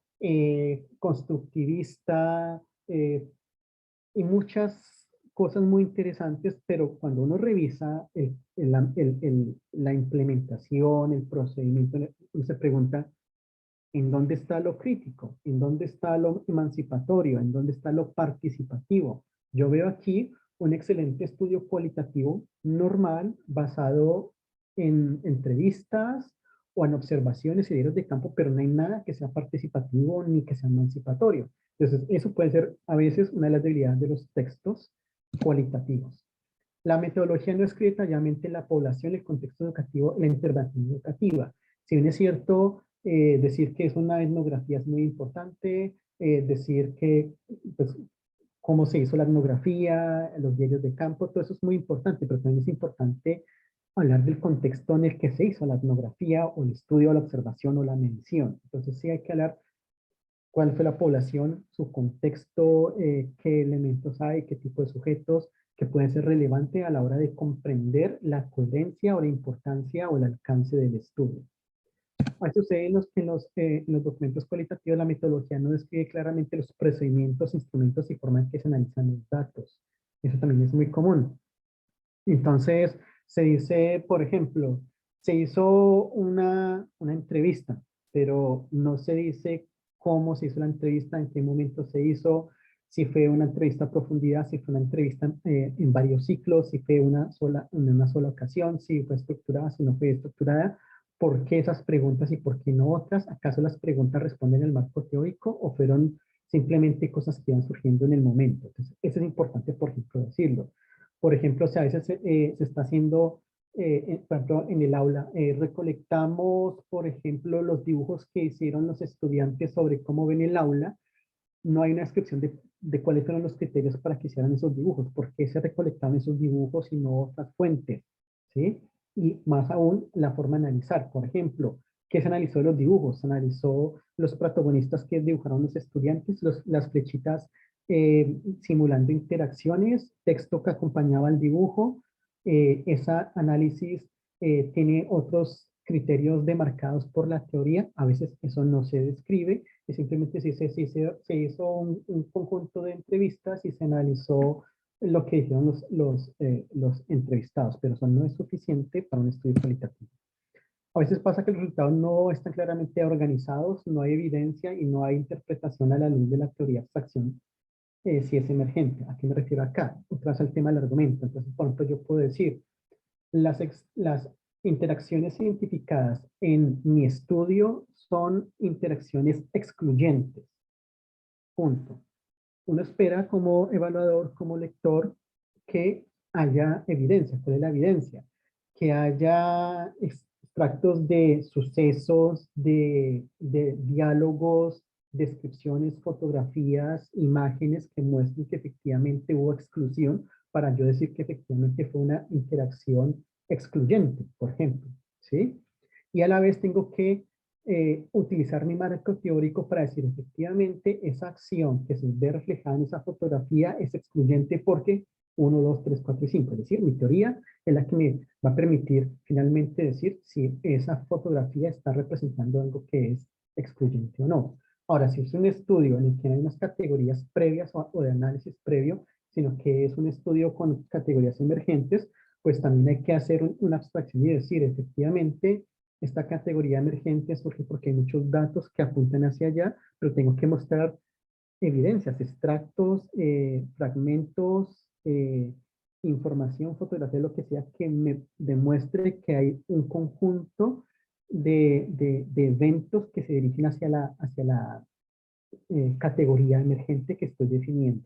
S1: constructivista, y muchas cosas muy interesantes, pero cuando uno revisa la implementación, el procedimiento, uno se pregunta, ¿en dónde está lo crítico? ¿En dónde está lo emancipatorio? ¿En dónde está lo participativo? Yo veo aquí un excelente estudio cualitativo normal basado en entrevistas o en observaciones y diarios de campo, pero no hay nada que sea participativo ni que sea emancipatorio. Entonces, eso puede ser a veces una de las debilidades de los textos cualitativos. La metodología no escribe detalladamente la población, el contexto educativo, la intervención educativa. Si bien es cierto, decir que es una etnografía es muy importante, decir que pues, cómo se hizo la etnografía, los diarios de campo, todo eso es muy importante, pero también es importante hablar del contexto en el que se hizo la etnografía o el estudio o la observación o la medición. Entonces sí hay que hablar cuál fue la población, su contexto, qué elementos hay, qué tipo de sujetos, que pueden ser relevantes a la hora de comprender la coherencia o la importancia o el alcance del estudio. A veces sucede en los documentos cualitativos, la metodología no describe claramente los procedimientos, instrumentos y formas en que se analizan los datos. Eso también es muy común. Entonces, se dice, por ejemplo, se hizo una entrevista, pero no se dice cómo se hizo la entrevista, en qué momento se hizo, si fue una entrevista a profundidad, si fue una entrevista en varios ciclos, si fue en una sola ocasión, si fue estructurada, si no fue estructurada, por qué esas preguntas y por qué no otras, acaso las preguntas responden al marco teórico o fueron simplemente cosas que iban surgiendo en el momento. Entonces, eso es importante, por ejemplo, decirlo. Por ejemplo, si a veces se está haciendo, por ejemplo, en el aula, recolectamos, por ejemplo, los dibujos que hicieron los estudiantes sobre cómo ven el aula, no hay una descripción de cuáles fueron los criterios para que hicieran esos dibujos, por qué se recolectaban esos dibujos y no otras fuentes, ¿sí? Y más aún, la forma de analizar. Por ejemplo, ¿qué se analizó de los dibujos? Se analizó los protagonistas que dibujaron los estudiantes, las flechitas simulando interacciones, texto que acompañaba al dibujo. Ese análisis tiene otros criterios demarcados por la teoría, a veces eso no se describe, y simplemente se hizo un conjunto de entrevistas y se analizó lo que dijeron los entrevistados, pero eso no es suficiente para un estudio cualitativo. A veces pasa que los resultados no están claramente organizados, no hay evidencia y no hay interpretación a la luz de la teoría de abstracción si es emergente. ¿A qué me refiero acá? Otra vez al tema del argumento. Entonces, por ejemplo, yo puedo decir, las interacciones identificadas en mi estudio son interacciones excluyentes. Punto. Uno espera como evaluador, como lector, que haya evidencia. ¿Cuál es la evidencia? Que haya extractos de sucesos, de diálogos, descripciones, fotografías, imágenes que muestren que efectivamente hubo exclusión para yo decir que efectivamente fue una interacción excluyente, por ejemplo, ¿sí? Y a la vez tengo que utilizar mi marco teórico para decir efectivamente esa acción que se ve reflejada en esa fotografía es excluyente porque 1, 2, 3, 4 y 5. Es decir, mi teoría es la que me va a permitir finalmente decir si esa fotografía está representando algo que es excluyente o no. Ahora, si es un estudio en el que no hay unas categorías previas o de análisis previo, sino que es un estudio con categorías emergentes, pues también hay que hacer una abstracción y decir, efectivamente, esta categoría emergente surge porque hay muchos datos que apuntan hacia allá, pero tengo que mostrar evidencias, extractos, fragmentos, información, fotografía, lo que sea, que me demuestre que hay un conjunto de eventos que se dirigen hacia la categoría emergente que estoy definiendo.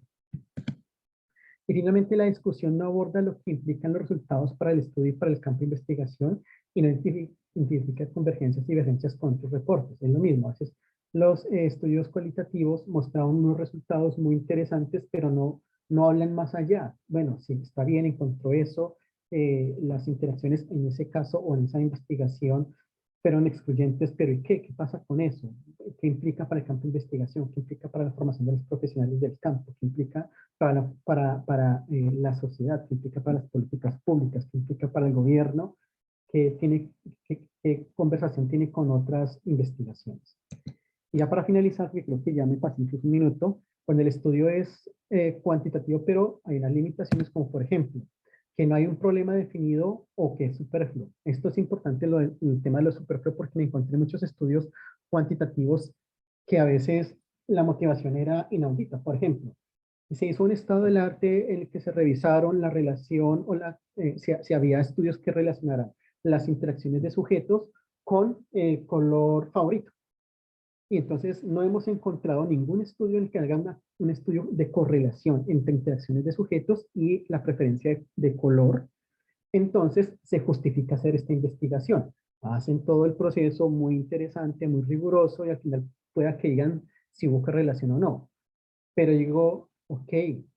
S1: Y finalmente la discusión no aborda lo que implican los resultados para el estudio y para el campo de investigación y no identifica convergencias y divergencias con otros reportes. Es lo mismo, a veces los estudios cualitativos mostraron unos resultados muy interesantes, pero no hablan más allá. Bueno, sí, está bien, encontró eso, las interacciones en ese caso o en esa investigación fueron excluyentes, pero ¿y qué? ¿Qué pasa con eso? ¿Qué implica para el campo de investigación? ¿Qué implica para la formación de los profesionales del campo? ¿Qué implica para la sociedad? ¿Qué implica para las políticas públicas? ¿Qué implica para el gobierno? ¿Qué conversación tiene con otras investigaciones? Y ya para finalizar, porque creo que ya me pasé incluso un minuto, cuando el estudio es cuantitativo, pero hay unas limitaciones como por ejemplo, que no hay un problema definido o que es superfluo. Esto es importante el tema de lo superfluo porque me encontré muchos estudios cuantitativos que a veces la motivación era inaudita. Por ejemplo, se hizo un estado del arte en el que se revisaron la relación o si había estudios que relacionaran las interacciones de sujetos con el color favorito. Y entonces no hemos encontrado ningún estudio en el que haga un estudio de correlación entre interacciones de sujetos y la preferencia de color. Entonces se justifica hacer esta investigación. Hacen todo el proceso muy interesante, muy riguroso y al final pueda que digan si hubo correlación o no. Pero digo, ok,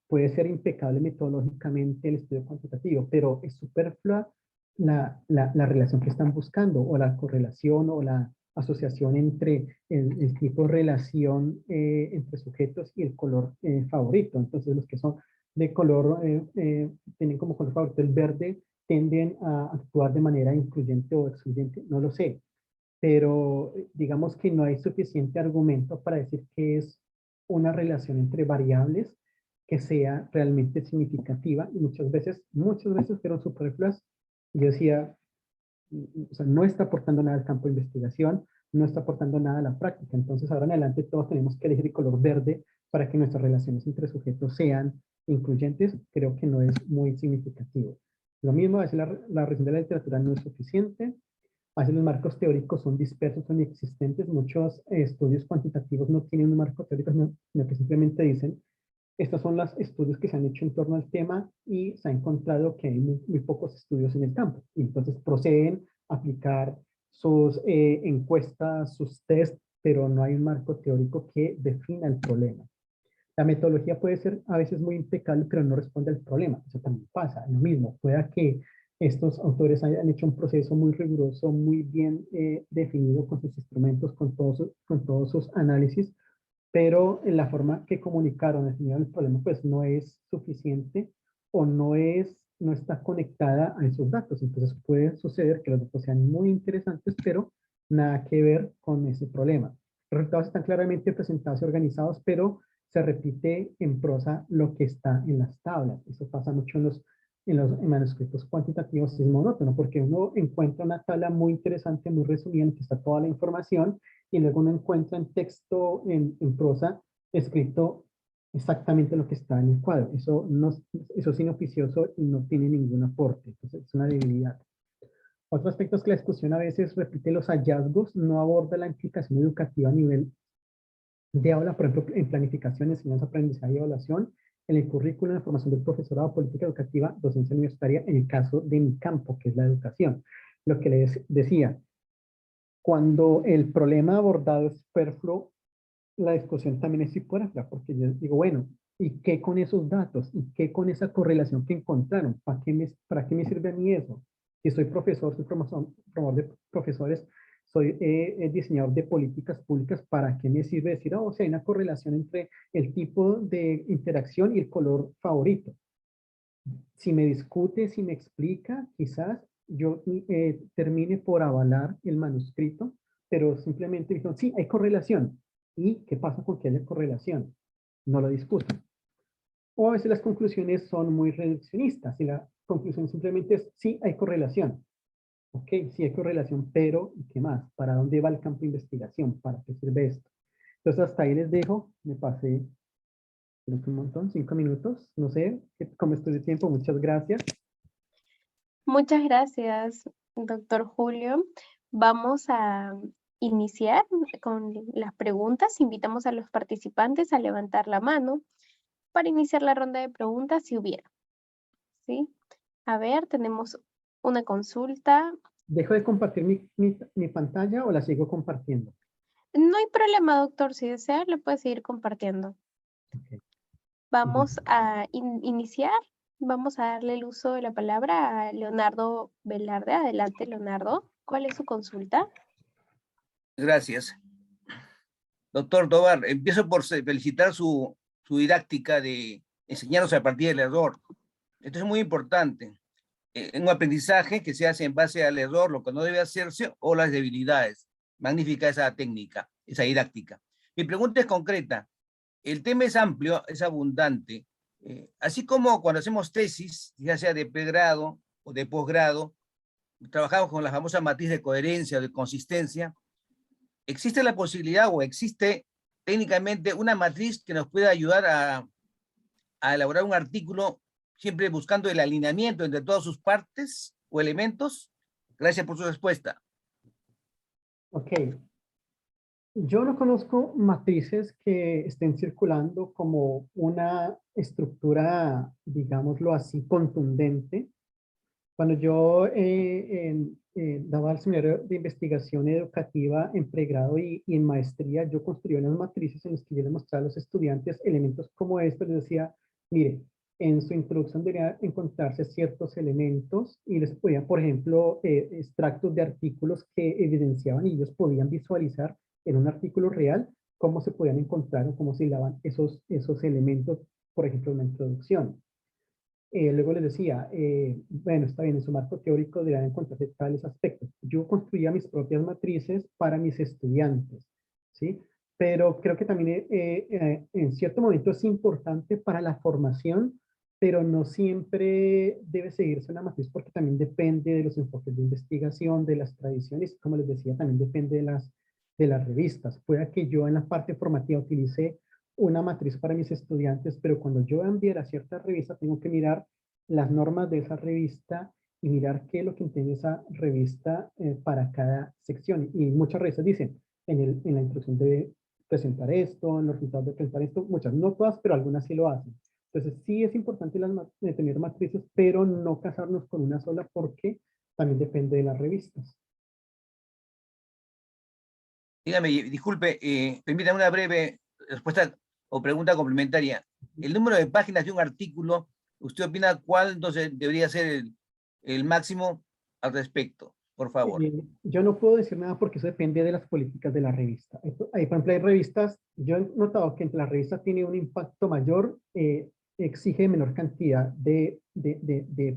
S1: puede ser impecable metodológicamente el estudio cuantitativo, pero es superflua la relación que están buscando o la correlación o la asociación entre el tipo de relación entre sujetos y el color favorito. Entonces los que son de color, tienen como color favorito el verde, tienden a actuar de manera incluyente o excluyente, no lo sé, pero digamos que no hay suficiente argumento para decir que es una relación entre variables que sea realmente significativa y muchas veces fueron superfluas. Yo decía, o sea, no está aportando nada al campo de investigación, no está aportando nada a la práctica. Entonces, ahora en adelante todos tenemos que elegir el color verde para que nuestras relaciones entre sujetos sean incluyentes. Creo que no es muy significativo. Lo mismo, a veces la revisión de la literatura no es suficiente. A veces los marcos teóricos son dispersos, son inexistentes. Muchos estudios cuantitativos no tienen un marco teórico, sino que simplemente dicen, estos son los estudios que se han hecho en torno al tema y se ha encontrado que hay muy pocos estudios en el campo. Y entonces proceden a aplicar sus encuestas, sus test, pero no hay un marco teórico que defina el problema. La metodología puede ser a veces muy impecable, pero no responde al problema. Eso también pasa. Lo mismo, pueda que estos autores hayan hecho un proceso muy riguroso, muy bien definido con sus instrumentos, con todos sus análisis, pero en la forma que comunicaron, definieron el problema, pues no es suficiente o no está conectada a esos datos. Entonces puede suceder que los datos sean muy interesantes, pero nada que ver con ese problema. Los resultados están claramente presentados y organizados, pero se repite en prosa lo que está en las tablas. Eso pasa mucho en manuscritos cuantitativos, es monótono, porque uno encuentra una tabla muy interesante, muy resumida, en que está toda la información, y luego uno encuentra en texto, en prosa, escrito exactamente lo que está en el cuadro. Eso es inoficioso y no tiene ningún aporte. Entonces es una debilidad. Otro aspecto es que la discusión a veces repite los hallazgos, no aborda la implicación educativa a nivel de aula, por ejemplo, en planificación, enseñanza, aprendizaje y evaluación, en el currículo, en la formación del profesorado, política educativa, docencia universitaria, en el caso de mi campo, que es la educación. Lo que les decía, cuando el problema abordado es superfluo, la discusión también es superflua, porque yo digo, bueno, ¿y qué con esos datos? ¿Y qué con esa correlación que encontraron? Para qué me sirve a mí eso? Si soy profesor, soy promotor de profesores, soy diseñador de políticas públicas, ¿para qué me sirve decir, oh, o sea, hay una correlación entre el tipo de interacción y el color favorito? Si me discute, si me explica, quizás yo termine por avalar el manuscrito, pero simplemente dijo, sí, hay correlación. ¿Y qué pasa con que haya correlación? No lo discuto. O a veces las conclusiones son muy reduccionistas y la conclusión simplemente es, sí, hay correlación. Ok, sí hay correlación, pero ¿y qué más? ¿Para dónde va el campo de investigación? ¿Para qué sirve esto? Entonces hasta ahí les dejo, me pasé creo que un montón, 5 minutos, no sé cómo estoy de tiempo, muchas gracias.
S2: Muchas gracias, doctor Julio. Vamos a iniciar con las preguntas. Invitamos a los participantes a levantar la mano para iniciar la ronda de preguntas si hubiera. ¿Sí? A ver, tenemos una consulta.
S1: ¿Dejo de compartir mi pantalla o la sigo compartiendo?
S2: No hay problema, doctor. Si desea, le puede seguir compartiendo.
S1: Okay.
S2: Vamos a iniciar. Vamos a darle el uso de la palabra a Leonardo Velarde. Adelante, Leonardo. ¿Cuál es su consulta?
S3: Gracias. Doctor Tovar, empiezo por felicitar su didáctica de enseñarnos a partir del error. Esto es muy importante. En un aprendizaje que se hace en base al error, lo que no debe hacerse, o las debilidades. Magnífica esa técnica, esa didáctica. Mi pregunta es concreta. El tema es amplio, es abundante. Así como cuando hacemos tesis, ya sea de pregrado o de posgrado, trabajamos con la famosa matriz de coherencia o de consistencia. ¿Existe la posibilidad o existe técnicamente una matriz que nos pueda ayudar a elaborar un artículo siempre buscando el alineamiento entre todas sus partes o elementos? Gracias por su respuesta.
S1: Ok. Yo no conozco matrices que estén circulando como una estructura, digámoslo así, contundente. Cuando yo daba el seminario de investigación educativa en pregrado y en maestría, yo construía unas matrices en las que yo les mostraba a los estudiantes elementos como estos. Les decía, mire, en su introducción debería encontrarse ciertos elementos y les podían, por ejemplo, extractos de artículos que evidenciaban y ellos podían visualizar en un artículo real cómo se podían encontrar o cómo se hilaban esos elementos, por ejemplo, en la introducción. Luego les decía, bueno, está bien, en su marco teórico deberían encontrarse tales aspectos. Yo construía mis propias matrices para mis estudiantes, ¿sí? Pero creo que también en cierto momento es importante para la formación, pero no siempre debe seguirse una matriz porque también depende de los enfoques de investigación, de las tradiciones, como les decía, también depende de las revistas. Puede que yo en la parte formativa utilice una matriz para mis estudiantes, pero cuando yo enviar a cierta revista tengo que mirar las normas de esa revista y mirar qué es lo que entiende esa revista para cada sección. Y muchas revistas dicen, en la introducción debe presentar esto, en los resultados de presentar esto, muchas, no todas, pero algunas sí lo hacen. Entonces sí es importante tener matrices, pero no casarnos con una sola porque también depende de las revistas.
S3: Dígame, disculpe, permítame una breve respuesta o pregunta complementaria. El número de páginas de un artículo, ¿usted opina cuál entonces debería ser el máximo al respecto? Por favor.
S1: Yo no puedo decir nada porque eso depende de las políticas de la revista. Por ejemplo, hay revistas, yo he notado que entre la revista tiene un impacto mayor, exige menor cantidad de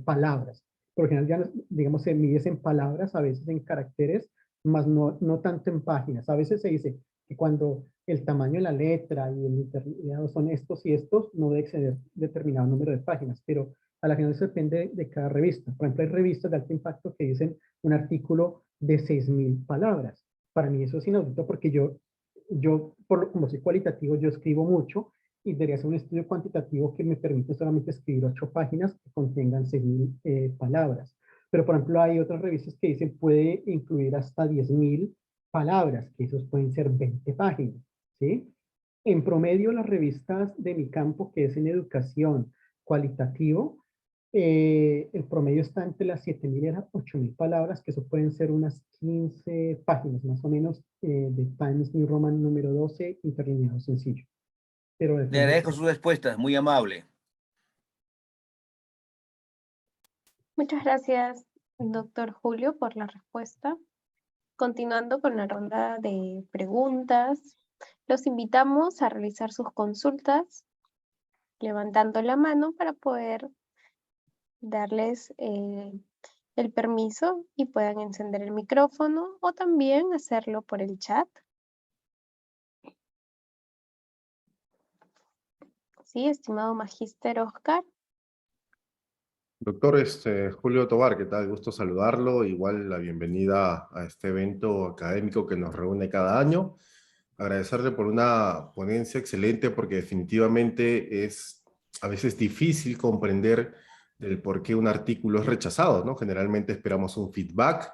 S1: palabras. Por lo general, ya, digamos, se mide en palabras, a veces en caracteres, más no tanto en páginas. A veces se dice que cuando el tamaño de la letra y el interlineado son estos y estos, no debe exceder determinado número de páginas, pero a la final eso depende de cada revista. Por ejemplo, hay revistas de alto impacto que dicen un artículo de 6.000 palabras. Para mí eso es inaudito porque como soy cualitativo, yo escribo mucho y debería ser un estudio cuantitativo que me permite solamente escribir 8 páginas que contengan 6.000 palabras. Pero, por ejemplo, hay otras revistas que dicen puede incluir hasta 10.000 palabras, que esos pueden ser 20 páginas, ¿sí? En promedio, las revistas de mi campo, que es en educación cualitativo, el promedio está entre las 7.000 y las 8.000 palabras, que eso pueden ser unas 15 páginas más o menos de Times New Roman número 12, interlineado sencillo. Pero
S3: Le agradezco sus respuestas, muy amable.
S2: Muchas gracias, doctor Julio, por la respuesta. Continuando con la ronda de preguntas, los invitamos a realizar sus consultas levantando la mano para poder darles el permiso y puedan encender el micrófono o también hacerlo por el chat. Sí, estimado magíster Oscar.
S4: Doctor Julio Tovar, ¿qué tal? Gusto saludarlo. Igual la bienvenida a este evento académico que nos reúne cada año. Agradecerle por una ponencia excelente porque definitivamente es a veces difícil comprender el por qué un artículo es rechazado, ¿no? Generalmente esperamos un feedback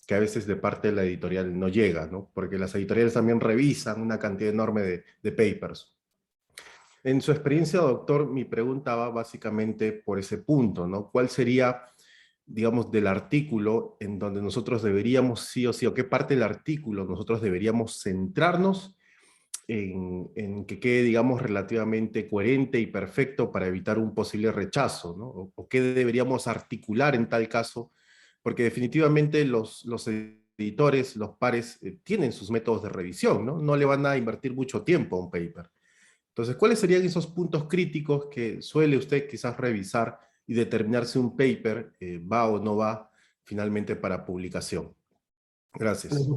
S4: que a veces de parte de la editorial no llega, ¿no? Porque las editoriales también revisan una cantidad enorme de papers. En su experiencia, doctor, mi pregunta va básicamente por ese punto, ¿no? ¿Cuál sería, digamos, del artículo en donde nosotros deberíamos sí o sí, o qué parte del artículo nosotros deberíamos centrarnos en que quede, digamos, relativamente coherente y perfecto para evitar un posible rechazo, ¿no? O qué deberíamos articular en tal caso, porque definitivamente los editores, los pares, tienen sus métodos de revisión, ¿no? No le van a invertir mucho tiempo a un paper. Entonces, ¿cuáles serían esos puntos críticos que suele usted quizás revisar y determinar si un paper va o no va finalmente para publicación? Gracias.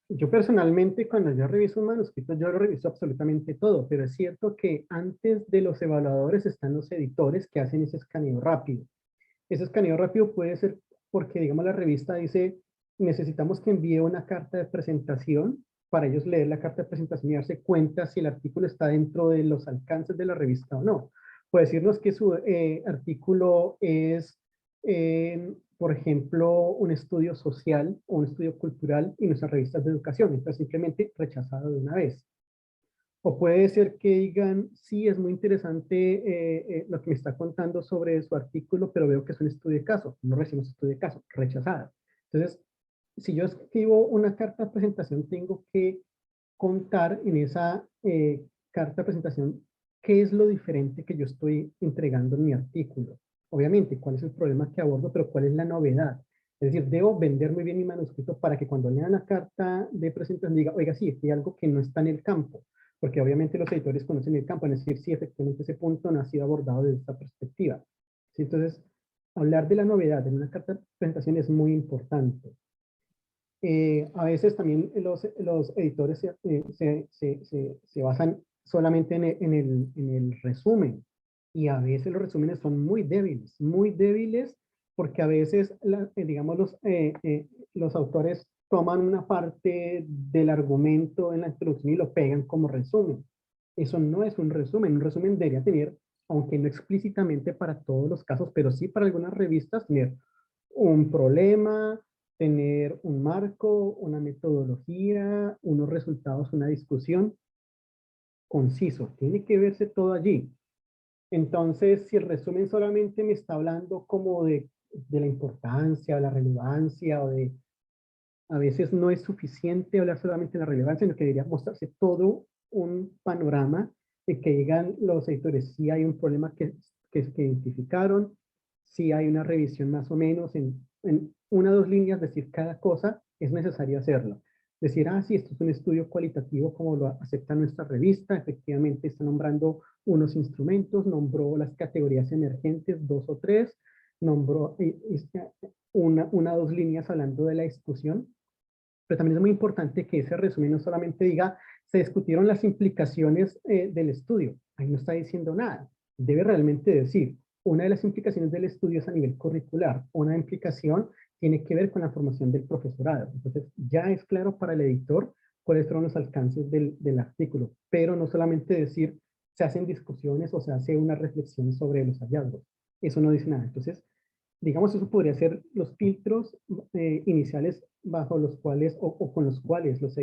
S1: Yo personalmente, cuando yo reviso un manuscrito, yo lo reviso absolutamente todo, pero es cierto que antes de los evaluadores están los editores que hacen ese escaneo rápido. Ese escaneo rápido puede ser porque, digamos, la revista dice, necesitamos que envíe una carta de presentación para ellos leer la carta de presentación y darse cuenta si el artículo está dentro de los alcances de la revista o no. Puede decirnos que su artículo es, por ejemplo, un estudio social o un estudio cultural y nuestras revistas de educación, entonces simplemente rechazado de una vez. O puede ser que digan, sí, es muy interesante lo que me está contando sobre su artículo, pero veo que es un estudio de caso. No recibimos estudio de caso, rechazada. Entonces, si yo escribo una carta de presentación, tengo que contar en esa carta de presentación ¿qué es lo diferente que yo estoy entregando en mi artículo? Obviamente, ¿cuál es el problema que abordo? Pero ¿cuál es la novedad? Es decir, debo vender muy bien mi manuscrito para que cuando lean la carta de presentación diga, oiga, sí, aquí hay algo que no está en el campo, porque obviamente los editores conocen el campo, es decir, sí, efectivamente ese punto no ha sido abordado desde esta perspectiva. ¿Sí? Entonces, hablar de la novedad en una carta de presentación es muy importante. A veces también los editores se basan solamente en el resumen, y a veces los resúmenes son muy débiles porque a veces, digamos, los autores toman una parte del argumento en la introducción y lo pegan como resumen. Eso no es un resumen debería tener, aunque no explícitamente para todos los casos, pero sí para algunas revistas, tener un problema, tener un marco, una metodología, unos resultados, una discusión conciso. Tiene que verse todo allí. Entonces, si el resumen solamente me está hablando como de la importancia o la relevancia, a veces no es suficiente hablar solamente de la relevancia, sino que debería mostrarse todo un panorama de que digan los editores si hay un problema que identificaron, si hay una revisión más o menos en una o dos líneas, decir cada cosa, es necesario hacerlo. Decir, ah, sí, esto es un estudio cualitativo como lo acepta nuestra revista, efectivamente está nombrando unos instrumentos, nombró las categorías emergentes, 2 o 3, nombró una o dos líneas hablando de la discusión, pero también es muy importante que ese resumen no solamente diga, se discutieron las implicaciones del estudio. Ahí no está diciendo nada. Debe realmente decir, una de las implicaciones del estudio es a nivel curricular. Una implicación tiene que ver con la formación del profesorado. Entonces, ya es claro para el editor cuáles fueron los alcances del artículo, pero no solamente decir, se hacen discusiones o se hace una reflexión sobre los hallazgos. Eso no dice nada. Entonces, digamos, eso podría ser los filtros iniciales bajo los cuales o con los cuales los